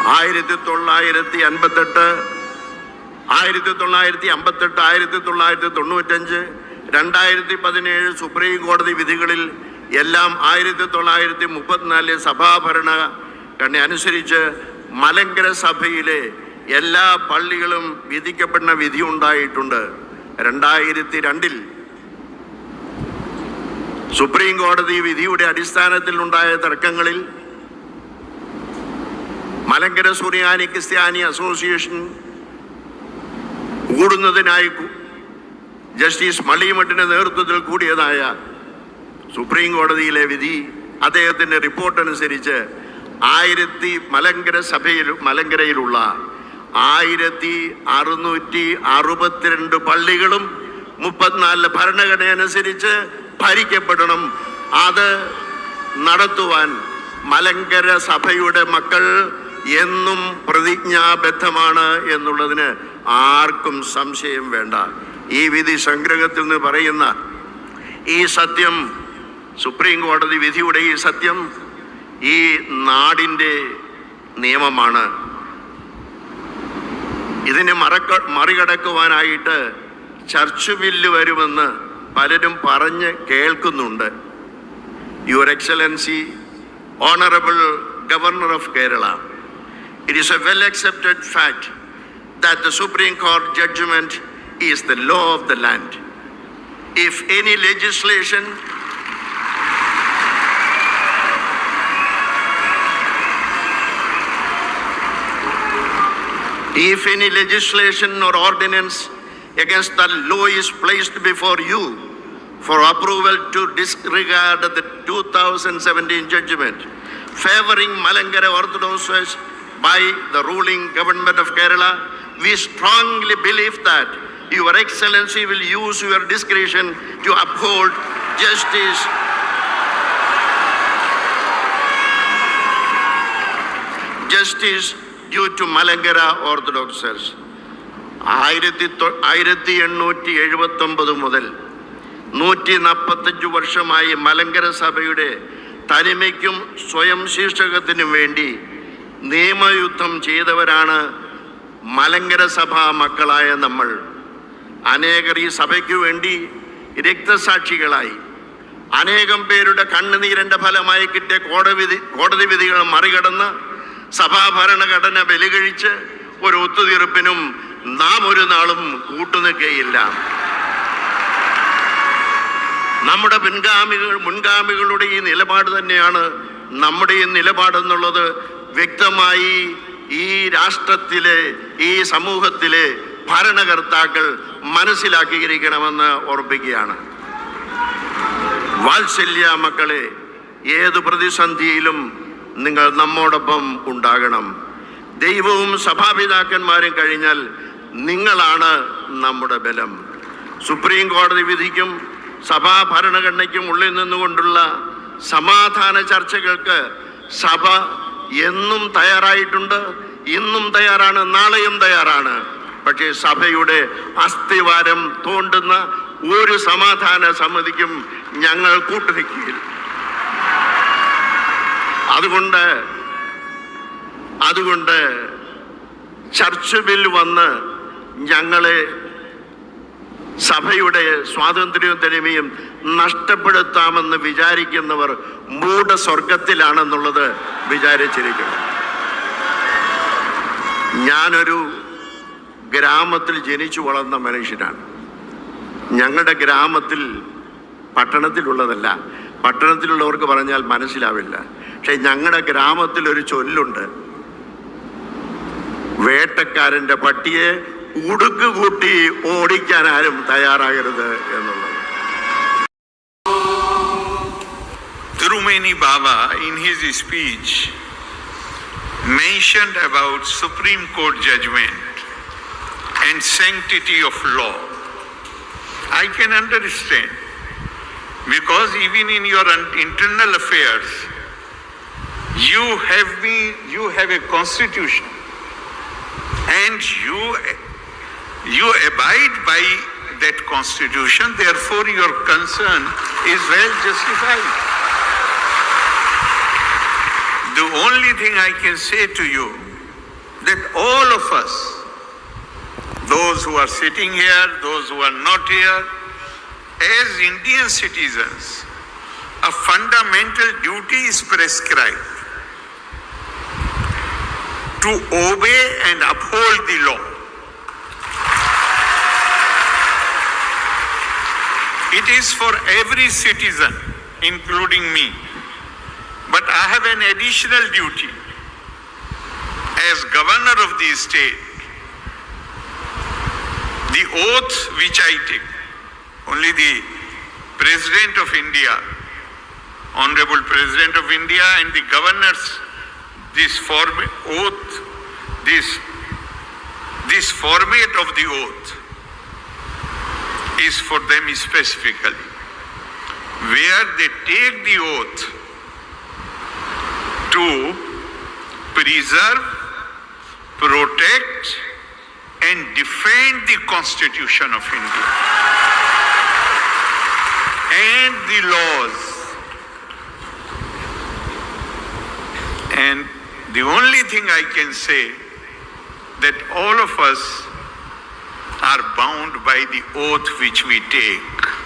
1958, 1995, 2017 supreme കോടതി വിധികളിൽ എല്ലാം 1934 സഭാഭരണഘടന അനുസരിച്ച് മലങ്കര സഭയിലെ എല്ലാ പള്ളികളും വിധിക്കപ്പെടുന്ന വിധി ഉണ്ടായിട്ടുണ്ട്. 2002 സുപ്രീം കോടതി വിധിയുടെ അടിസ്ഥാനത്തിൽ ഉണ്ടായ തർക്കങ്ങളിൽ മലങ്കര സുറിയാനി ക്രിസ്ത്യാനി അസോസിയേഷൻ കൂടുന്നതിനായി ജസ്റ്റിസ് മള്ളിമഠിന്റെ നേതൃത്വത്തിൽ കൂടിയതായ സുപ്രീം കോടതിയിലെ വിധി അദ്ദേഹത്തിന്റെ റിപ്പോർട്ട് അനുസരിച്ച് മലങ്കരയിലുള്ള 1662 പള്ളികളും 34 ഭരണഘടന അനുസരിച്ച് ഭരിക്കപ്പെടണം. അത് നടത്തുവാൻ മലങ്കര സഭയുടെ മക്കൾ എന്നും പ്രതിജ്ഞാബദ്ധമാണ് എന്നുള്ളതിന് ആർക്കും സംശയം വേണ്ട. ഈ വിധി സംഗ്രഹത്തിൽ നിന്ന് പറയുന്ന ഈ സത്യം, സുപ്രീം കോടതി വിധിയുടെ ഈ സത്യം ഈ നാടിൻ്റെ നിയമമാണ്. ഇതിനെ മറികടക്കുവാനായിട്ട് ചർച്ച് ബില്ല് വരുമെന്ന് പലരും പറഞ്ഞ് കേൾക്കുന്നുണ്ട്. Your excellency, Honorable Governor of Kerala, it is a well accepted fact that the Supreme Court judgment is the law of the land. If any legislation or ordinance against the law is placed before you for approval to disregard the 2017 judgment favoring Malankara Orthodox by the ruling government of Kerala, we strongly believe that Your Excellency will use your discretion to uphold justice due to Malankara Orthodoxers. 1879 മുതൽ 145 വർഷമായി മലങ്കര സഭയുടെ തനിമയ്ക്കും സ്വയം ശീർഷകത്തിനും വേണ്ടി നിയമയുദ്ധം ചെയ്തവരാണ് മലങ്കര സഭാ മക്കളായ നമ്മൾ. അനേകർ ഈ സഭയ്ക്കു വേണ്ടി രക്തസാക്ഷികളായി. അനേകം പേരുടെ കണ്ണുനീരിൻ്റെ ഫലമായി കിട്ടിയ കോടതി വിധികൾ മറികടന്ന് സഭാ ഭരണഘടന ബലികഴിച്ച് ഒരു ഒത്തുതീർപ്പിനും നാം ഒരു നാളും കൂട്ടുനിൽക്കുകയില്ല. നമ്മുടെ മുൻഗാമികളുടെ ഈ നിലപാട് തന്നെയാണ് നമ്മുടെ ഈ നിലപാടെന്നുള്ളത് വ്യക്തമായി ഈ രാഷ്ട്രത്തിലെ, ഈ സമൂഹത്തിലെ ഭരണകർത്താക്കൾ മനസ്സിലാക്കിയിരിക്കണമെന്ന് ഓർപ്പിക്കുകയാണ്. വാത്സല്യ മക്കളെ, ഏതു പ്രതിസന്ധിയിലും നിങ്ങൾ നമ്മോടൊപ്പം ഉണ്ടാകണം. ദൈവവും സഭാപിതാക്കന്മാരും കഴിഞ്ഞാൽ നിങ്ങളാണ് നമ്മുടെ ബലം. സുപ്രീം കോടതി വിധിക്കും സഭാ ഭരണഘടനയ്ക്കും ഉള്ളിൽ നിന്നുകൊണ്ടുള്ള സമാധാന ചർച്ചകൾക്ക് സഭ എന്നും തയ്യാറായിട്ടുണ്ട്, ഇന്നും തയ്യാറാണ്, നാളെയും തയ്യാറാണ്. പക്ഷേ സഭയുടെ അസ്ഥിവാരം തോണ്ടുന്ന ഒരു സമാധാന സമിതിക്കും ഞങ്ങൾ കൂട്ടുനിൽക്കുകയില്ല. അതുകൊണ്ട് ചർച്ച് ബിൽ വന്ന് ഞങ്ങളെ സഭയുടെ സ്വാതന്ത്ര്യവും തനിമയും നഷ്ടപ്പെടുത്താമെന്ന് വിചാരിക്കുന്നവർ മൂഢസ്വർഗത്തിലാണെന്നുള്ളത് വിചാരിച്ചിരിക്കണം. ഞാനൊരു ഗ്രാമത്തിൽ ജനിച്ചു വളർന്ന മനുഷ്യനാണ്. ഞങ്ങളുടെ ഗ്രാമത്തിൽ, പട്ടണത്തിലുള്ളതല്ല, പട്ടണത്തിലുള്ളവർക്ക് പറഞ്ഞാൽ മനസ്സിലാവില്ല. പക്ഷെ ഞങ്ങളുടെ ഗ്രാമത്തിൽ ഒരു ചൊല്ലുണ്ട്, വേട്ടക്കാരൻ്റെ പട്ടിയെ ഉടുക്ക് കൂട്ടി ഓടിക്കാൻ ആരും തയ്യാറാകരുത് എന്നുള്ളത്. Tirumeni Baba in his speech mentioned about Supreme Court judgment and sanctity of law. I can understand, because even in your internal affairs you have a constitution and you abide by that constitution, therefore your concern is well justified. The only thing I can say to you that all of us, those who are sitting here, those who are not here, as Indian citizens, a fundamental duty is prescribed to obey and uphold the law. It is for every citizen, including me. But I have an additional duty as governor of the state. The oath which I take, only the President of India, Honorable President of India and the governors, this oath, this format of the oath is for them specifically, where they take the oath to preserve, protect, and defend the Constitution of India and the laws. And the only thing I can say that all of us are bound by the oath which we take.